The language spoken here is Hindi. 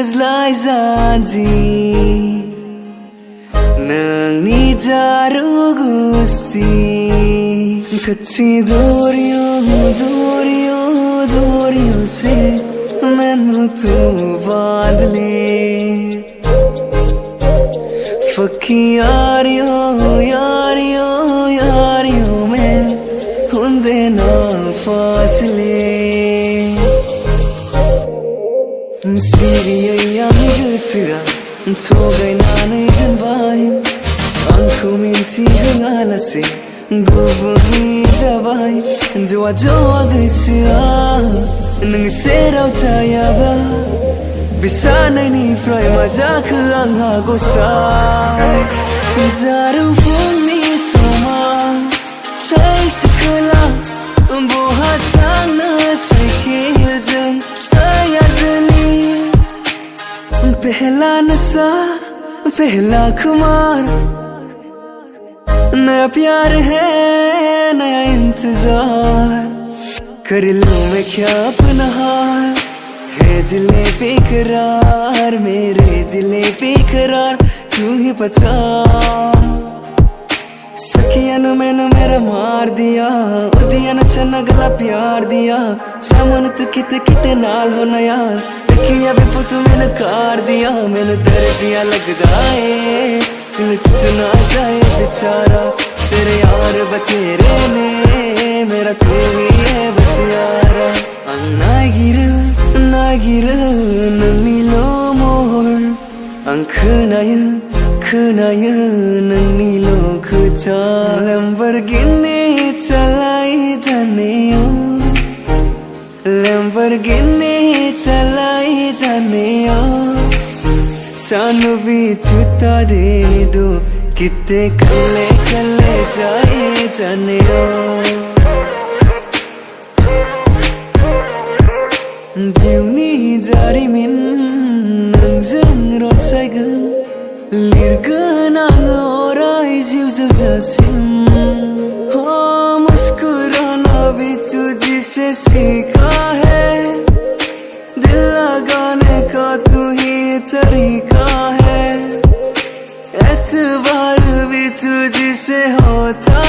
गोसोलाय जानजि नोंनि जारु गुस्ति कच्ची दूरियों दूरियों दूरियों से मैनू तू बांध ले फकी यारियों यारियों यारियों में हुंदे ना फासले Siriya gusira Tsogai nanay janbay Angku minti hangalase Gubungi jabay Jawa jawa gaisira Nang seraw tayaba Bisanay ni fray majak ang agosay Jaru fumi soma Tay sikala Buhat sang nasay kiljang Ayazali पहला नशा पहला खुमार नया प्यार है नया इंतजार कर लूं मैं क्या अपना हाल है जिले बेकरार मेरे जिले बेकरार तू ही बता सखिया ने मैंने मेरा मार दिया उदिया ने चन्ना गला प्यार दिया सामन तू किते किते नाल हो ना यार किया भी पुत मैंने कार दिया मैंने दर्जिया लगदा है दिल कितना जाए बेचारा तेरे यार बतेरे ने मेरा तू ही है बस यारा नागिर नंगनिलो मोर आं खोनायो नंगनिलो खोथा Lamborghini चलाई जानेयो Lamborghini चलाई जानेयो सानू भी छुट्टा दे दो किते कल्ले कल्ले जाए जानेयो जिउनि जारिमिन नोंजों रनसायगोन लिरगोन आङो अराय जिउ जोबजासिम मुस्कुराना भी तुझसे सीखा है दिल लगाने का तू ही तरीका है एतबार भी तुझसे होता